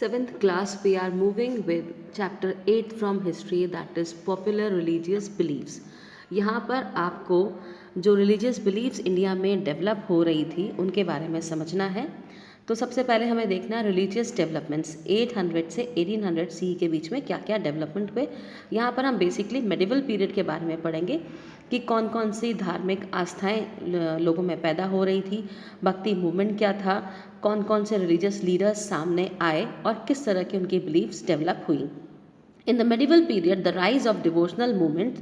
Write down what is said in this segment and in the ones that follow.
Seventh class, we are moving with chapter 8 from history, that is popular religious beliefs. यहाँ पर आपको जो religious beliefs India में develop हो रही थी उनके बारे में समझना है। तो सबसे पहले हमें देखना है रिलीजियस डेवलपमेंट्स 800 से 1800 सी के बीच में क्या क्या डेवलपमेंट हुए। यहाँ पर हम बेसिकली मेडिवल पीरियड के बारे में पढ़ेंगे कि कौन कौन सी धार्मिक आस्थाएं लोगों में पैदा हो रही थी, भक्ति मूवमेंट क्या था, कौन कौन से रिलीजियस लीडर्स सामने आए और किस तरह की उनकी बिलीव्स डेवलप हुई। In the medieval period, the rise of devotional movements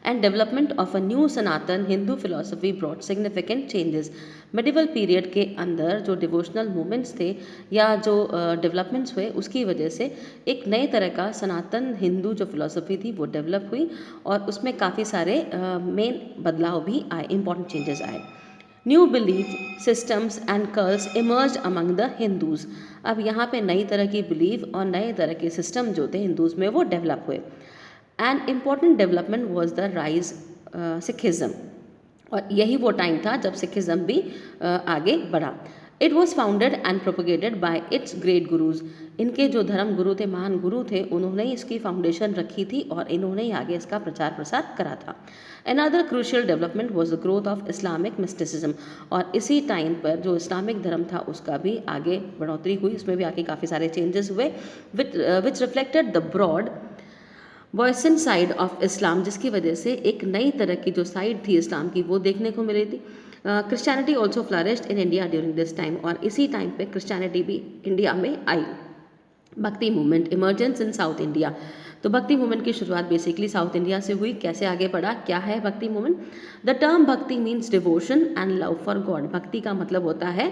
and development of a new Sanatan Hindu philosophy brought significant changes. medieval period के अंदर जो डिवोशनल मूवमेंट्स थे या जो डेवलपमेंट्स हुए उसकी वजह से एक नए तरह का सनातन हिंदू जो फिलोसफी थी वो डेवलप हुई और उसमें काफ़ी सारे मेन बदलाव भी आए, इंपॉर्टेंट चेंजेस आए। New belief systems and cults emerge among the Hindus. अब यहाँ पे नई तरह की बिलीफ और नए तरह के सिस्टम जो थे हिंदूज़ में वो डेवलप हुए। And important development was the rise Sikhism, और यही वो टाइम था जब सिखिज़्म भी आगे बढ़ा। It was founded and propagated by its great gurus. इनके जो धर्म गुरु थे, महान गुरु थे, उन्होंने इसकी फाउंडेशन रखी थी और इन्होंने ही आगे इसका प्रचार प्रसार करा था। Another crucial development was the growth of Islamic mysticism, और इसी टाइम पर जो इस्लामिक धर्म था उसका भी आगे बढ़ोतरी हुई, इसमें भी आगे काफ़ी सारे चेंजेस हुए विच रिफ्लेक्टेड द ब्रॉड बॉयसन साइड ऑफ इस्लाम, जिसकी वजह से एक नई तरह की जो साइड थी इस्लाम की वो देखने को मिली थी। Christianity also flourished in India during this time, और इसी टाइम पे क्रिश्चियनिटी भी इंडिया में आई। भक्ति मूवमेंट इमर्जेंस इन साउथ इंडिया, तो भक्ति मूवमेंट की शुरुआत बेसिकली साउथ इंडिया से हुई। कैसे आगे बढ़ा, क्या है भक्ति मूवमेंट? द टर्म भक्ति means devotion and love for God. भक्ति का मतलब होता है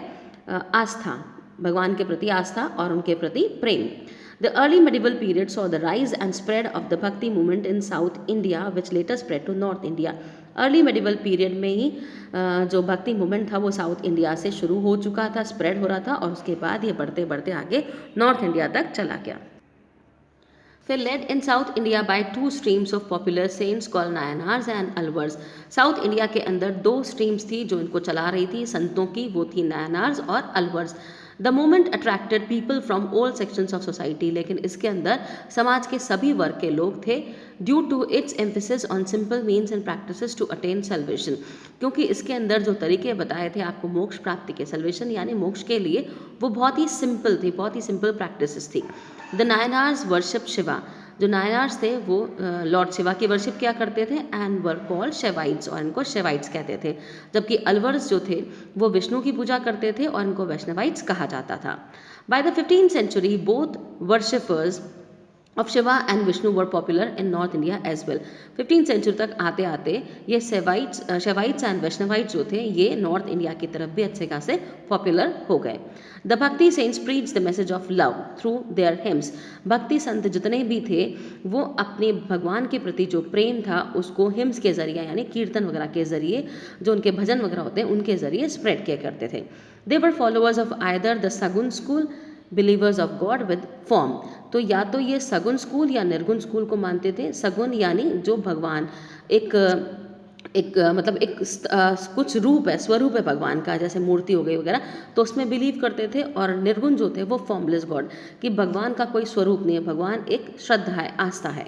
आस्था, भगवान के प्रति आस्था और उनके प्रति प्रेम। The early medieval period saw the rise and spread of the Bhakti movement in South India, which later spread to North India. Early medieval period में ही जो भक्ति मूवमेंट था वो साउथ इंडिया से शुरू हो चुका था, स्प्रेड हो रहा था, और उसके बाद ये बढ़ते बढ़ते आगे नॉर्थ इंडिया तक चला गया। फिर led in South India by two streams of popular saints called Nayanars and Alvars. South India के अंदर दो स्ट्रीम्स थी जो इनको चला रही थी संतों की, वो थी नायनार्स और Alvars. The movement attracted people from all sections of society, लेकिन इसके अंदर समाज के सभी वर्ग के लोग थे। Due to its emphasis on simple means and practices to attain salvation, क्योंकि इसके अंदर जो तरीके बताए थे आपको मोक्ष प्राप्ति के, सल्वेशन यानी मोक्ष के लिए, वो बहुत ही सिंपल थी, बहुत ही सिंपल प्रैक्टिसेस थी। द नायनार्स वर्शिप शिवा, जो नायनार्स थे वो लॉर्ड शिवा की वर्शिप क्या करते थे, एंड वर कॉल्ड शेवाइट्स, और इनको शेवाइट्स कहते थे। जबकि अलवर्स जो थे वो विष्णु की पूजा करते थे और इनको वैष्णवाइट्स कहा जाता था। By the 15th century both worshippers of Shiva and Vishnu were popular in North India as well. 15th century तक आते आते ये शेवाइट्स एंड वैष्णवाइट्स जो थे ये नॉर्थ इंडिया की तरफ भी अच्छे खासे पॉपुलर हो गए। The bhakti saints preach the message of love through their hymns. भक्ति संत जितने भी थे वो अपने भगवान के प्रति जो प्रेम था उसको हिम्स के जरिए यानी कीर्तन वगैरह के जरिए, जो उनके भजन वगैरह होते हैं उनके जरिए स्प्रेड किया करते थे। दे वर फॉलोअर्स ऑफ आइदर द सगुन school, believers of God with form. तो या तो ये सगुन स्कूल या निर्गुण स्कूल को मानते थे। सगुन यानी जो भगवान मतलब एक कुछ रूप है, स्वरूप है भगवान का, जैसे मूर्ति हो गई वगैरह, तो उसमें बिलीव करते थे। और निर्गुण जो थे वो फॉर्मलेस गॉड, कि भगवान का कोई स्वरूप नहीं है, भगवान एक श्रद्धा है, आस्था है।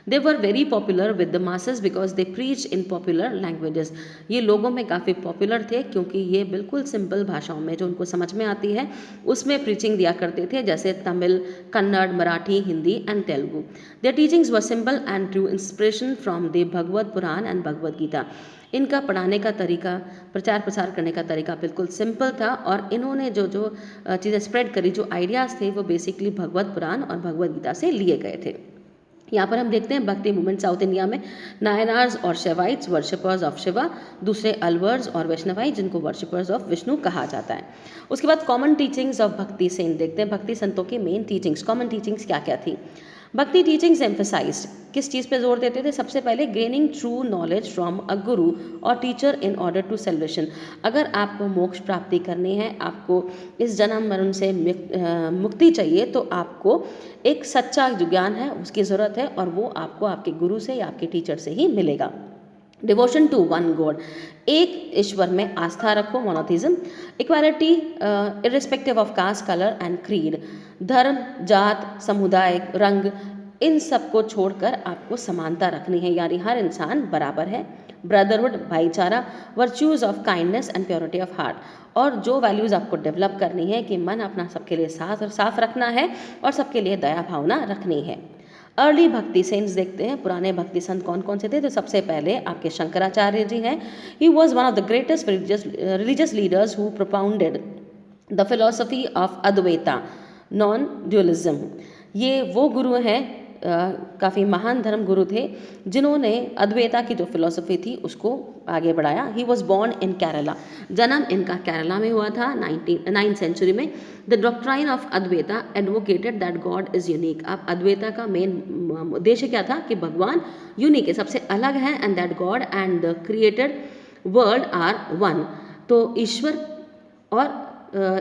They were very popular with the masses because they preach in popular languages. ये लोगों में काफ़ी पॉपुलर थे क्योंकि ये बिल्कुल सिंपल भाषाओं में जो उनको समझ में आती है उसमें प्रीचिंग दिया करते थे, जैसे Tamil, Kannada, Marathi, Hindi and Telugu. Their teachings were simple and drew inspiration from the Bhagavata Purana and Bhagavad Gita. इनका पढ़ाने का तरीका, प्रचार प्रसार करने का तरीका बिल्कुल सिंपल था, और इन्होंने जो जो चीज़ें स्प्रेड करी, जो आइडियाज़ थे, वो बेसिकली भगवत पुराण और भगवद गीता से लिए गए थे। यहाँ पर हम देखते हैं भक्ति मूवमेंट साउथ इंडिया में नायनार्स और शेवाइट्स वर्शिपर्स ऑफ शिवा, दूसरे अलवर्स और वैष्णवाइट जिनको वर्शिपर्स ऑफ विष्णु कहा जाता है। उसके बाद कॉमन टीचिंग्स ऑफ भक्ति सेंट देखते हैं। भक्ति संतों की मेन टीचिंग्स, कॉमन टीचिंग्स क्या क्या थी। भक्ति टीचिंग्स एम्फेसाइज्ड, किस चीज़ पे जोर देते थे? सबसे पहले gaining true knowledge from a guru और teacher in order to salvation. अगर आपको मोक्ष प्राप्ति करनी है, आपको इस जन्म मरण से मुक्ति चाहिए, तो आपको एक सच्चा जो ज्ञान है उसकी ज़रूरत है, और वो आपको आपके गुरु से या आपके टीचर से ही मिलेगा। डिवोशन टू वन गॉड, एक ईश्वर में आस्था रखो, monotheism. Equality irrespective of caste, colour and creed. धर्म, जात, समुदाय, रंग, इन सब को छोड़कर आपको समानता रखनी है, यानी हर इंसान बराबर है। ब्रदरहुड, भाईचारा, virtues of kindness and purity of heart, और जो वैल्यूज़ आपको डेवलप करनी है कि मन अपना सबके लिए साफ रखना है और सबके लिए दया भावना रखनी है। अर्ली भक्ति सेंट्स देखते हैं, पुराने भक्ति संत कौन कौन से थे। तो सबसे पहले आपके शंकराचार्य जी हैं। He was one of the greatest religious leaders who propounded the philosophy of Advaita, non dualism. ये वो गुरु हैं, काफ़ी महान धर्म गुरु थे, जिन्होंने अद्वैता की जो फिलॉसफी थी उसको आगे बढ़ाया। He was born in Kerala, जन्म इनका केरला में हुआ था 9th सेंचुरी में। The doctrine of Advaita advocated that God is unique. अब अद्वैता का मेन उद्देश्य क्या था कि भगवान यूनिक है, सबसे अलग है, and that God and the created world are one. तो ईश्वर और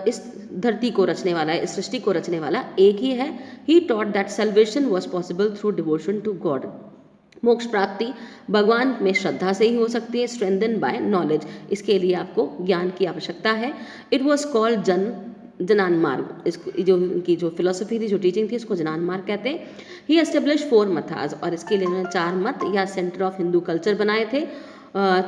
इस धरती को रचने वाला है, इस सृष्टि को रचने वाला एक ही है। He taught that salvation was possible through devotion to God. मोक्ष प्राप्ति भगवान में श्रद्धा से ही हो सकती है। स्ट्रेंथन बाय नॉलेज, इसके लिए आपको ज्ञान की आवश्यकता है। इट वॉज कॉल्ड जनान मार्ग, इसको जो इनकी जो फिलोसफी थी, जो टीचिंग थी, इसको जनान मार्ग कहते हैं। ही एस्टेब्लिश 4 मथाज, और इसके लिए उन्होंने 4 मत या सेंटर ऑफ हिंदू कल्चर बनाए थे,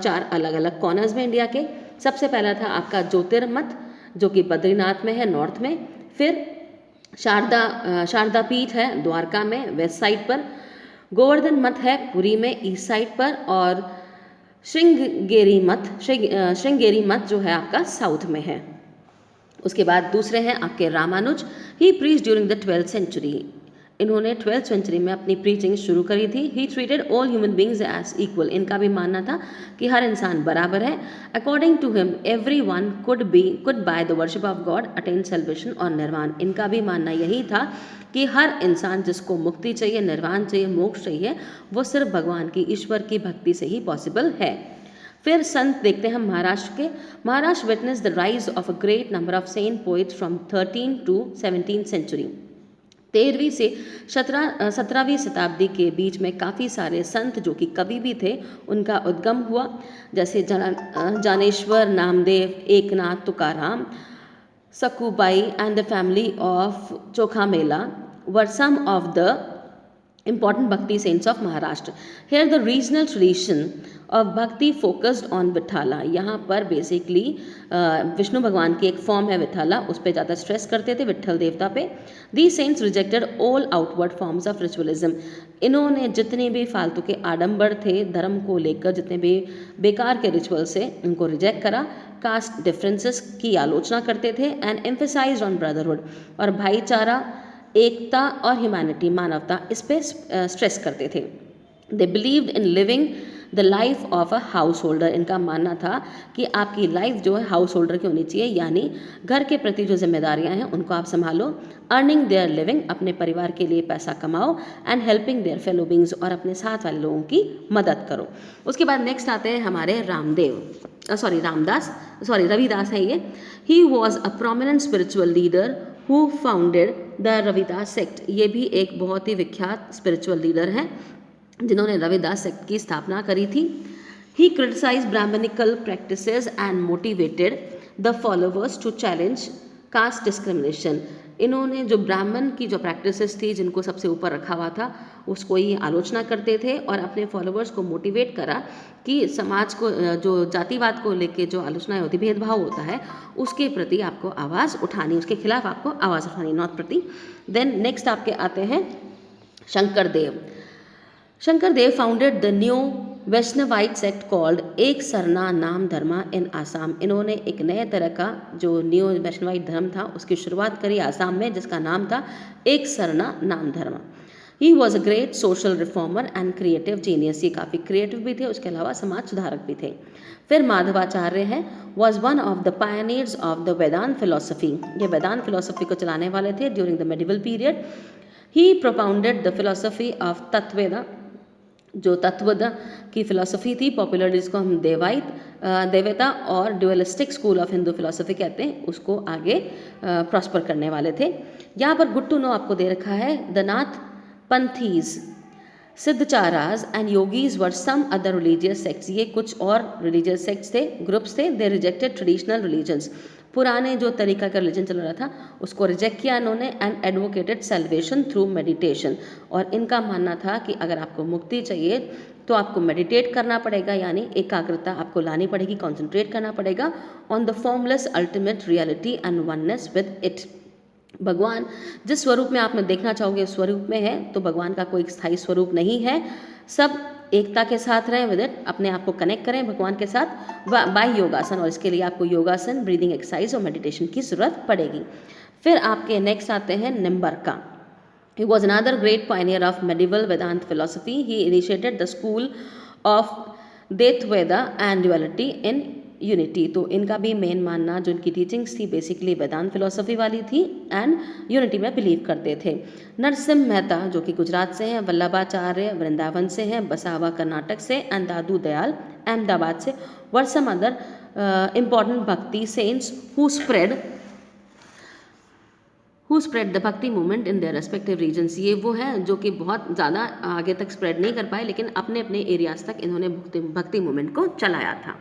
4 अलग अलग कॉर्नर्स में इंडिया के। सबसे पहला था आपका ज्योतिर्मत, जो कि बद्रीनाथ में है, नॉर्थ में। फिर शारदा पीठ है द्वारका में, वेस्ट साइड पर। गोवर्धन मत है पुरी में, ईस्ट साइड पर। और श्रृंगेरी मत जो है आपका साउथ में है। उसके बाद दूसरे हैं आपके Ramanuja. He preach during the 12th century, इन्होंने 12th सेंचुरी में अपनी प्रीचिंग शुरू करी थी। He treated all human beings as equal, इनका भी मानना था कि हर इंसान बराबर है। According to him every one could by the worship of God attain salvation और निर्वाण। इनका भी मानना यही था कि हर इंसान जिसको मुक्ति चाहिए, निर्वाण चाहिए, मोक्ष चाहिए, वो सिर्फ भगवान की, ईश्वर की भक्ति से ही पॉसिबल है। फिर संत देखते हैं हम महाराष्ट्र के। Maharashtra witness the rise of a great number of saint poets from 13 to 17th century. 13वीं से 17वीं शताब्दी के बीच में काफ़ी सारे संत जो कि कवि भी थे, उनका उद्गम हुआ। जैसे Dnyaneshwar, Namdev, Eknath, Tukaram, Sakhubai and the family of Chokhamela were some of the important bhakti saints of Maharashtra. Here the regional tradition of bhakti focused on Vitthala. यहाँ पर बेसिकली विष्णु भगवान की एक फॉर्म है विठाला, उस पर ज़्यादा स्ट्रेस करते थे, विट्ठल देवता पे। These saints rejected all outward forms of ritualism। इन्होंने जितने भी फालतू के आडंबर थे धर्म को लेकर, जितने भी बेकार के रिचुअल से, उनको रिजेक्ट करा। कास्ट डिफरेंसेस की आलोचना करते थे एंड एम्फेसाइज्ड ऑन ब्रदरहुड, और भाईचारा, एकता और ह्यूमैनिटी, मानवता, इस पे स्ट्रेस करते थे। They believed in living the life of a house holder. इनका मानना था कि आपकी लाइफ जो है हाउस होल्डर की होनी चाहिए, यानी घर के प्रति जो जिम्मेदारियां हैं उनको आप संभालो। अर्निंग देयर लिविंग, अपने परिवार के लिए पैसा कमाओ। And helping there fellow beings, और अपने साथ वाले लोगों की मदद करो। उसके बाद नेक्स्ट आते हैं हमारे रविदास है ये। ही was a prominent spiritual leader who founded the Ravidas sect. ये भी एक बहुत ही विख्यात स्पिरिचुअल लीडर हैं जिन्होंने रविदास सेक्ट की स्थापना करी थी। He criticise Brahmanical practices and motivated the followers to challenge caste discrimination. इन्होंने जो ब्राह्मण की जो प्रैक्टिसेस थी, जिनको सबसे ऊपर रखा हुआ था, उसको ही आलोचना करते थे और अपने फॉलोवर्स को मोटिवेट करा कि समाज को जो जातिवाद को लेके जो आलोचनाएं होती, भेदभाव होता है, उसके प्रति आपको आवाज़ उठानी, उसके खिलाफ आपको आवाज़ उठानी, नॉट प्रति। देन नेक्स्ट आपके आते हैं Shankardev founded the new Vaishnavite sect called Ek Sarna नाम धर्मा इन आसाम। इन्होंने एक नए तरह का जो न्यू वैष्णवाइट धर्म था उसकी शुरुआत करी आसाम में, जिसका नाम था एक सरना नाम धर्मा। He was a great social reformer and creative genius. ये काफ़ी क्रिएटिव भी थे, उसके अलावा समाज सुधारक भी थे। फिर माधवाचार्य हैं, was one of the pioneers of the Vedanta philosophy. ये वेदांत फिलोसफी को चलाने वाले थे during the medieval period. He propounded the philosophy of Tattvavada, जो तत्वदा की फिलोसफी थी, पॉपुलर जिसको हम देवता और ड्यूअलिस्टिक स्कूल ऑफ हिंदू फिलोसफी कहते हैं, उसको आगे प्रॉस्पर करने वाले थे। यहाँ पर गुड टू नो आपको दे रखा है, the Nath Panthis, Siddhacharas and yogis were some other religious sects. ये कुछ और रिलीजियस सेक्ट्स थे, ग्रुप्स थे। They rejected traditional religions. पुराने जो तरीका का रिलीजन चल रहा था उसको रिजेक्ट किया इन्होंने and advocated salvation through meditation. और इनका मानना था कि अगर आपको मुक्ति चाहिए तो आपको मेडिटेट करना पड़ेगा, यानी एकाग्रता आपको लानी पड़ेगी, कॉन्सेंट्रेट करना पड़ेगा on the formless ultimate reality and oneness with it. भगवान जिस स्वरूप में आपने देखना चाहोगे उस स्वरूप में है, तो भगवान का कोई स्थायी स्वरूप नहीं है। सब एकता के साथ रहें विद इट, अपने आप को कनेक्ट करें भगवान के साथ बाय योगासन, और इसके लिए आपको योगासन, ब्रीदिंग एक्सरसाइज और मेडिटेशन की ज़रूरत पड़ेगी। फिर आपके नेक्स्ट आते हैं निम्बर्का। He was another great pioneer of medieval Vedanta philosophy. He initiated the school of Dvaita and duality in unity। तो इनका भी मेन मानना, जो इनकी टीचिंग्स थी बेसिकली वेदांत फिलोसफी वाली थी एंड यूनिटी में बिलीव करते थे। नरसिम्हा मेहता जो कि गुजरात से हैं, वल्लभाचार्य वृंदावन से हैं, बसावा कर्नाटक से, एंड दादू दयाल अहमदाबाद से were some other important bhakti saints who spread the bhakti movement in their respective regions. ये वो हैं जो कि बहुत ज़्यादा आगे तक स्प्रेड नहीं कर पाए, लेकिन अपने अपने एरियाज तक इन्होंने भक्ति मूवमेंट को चलाया था।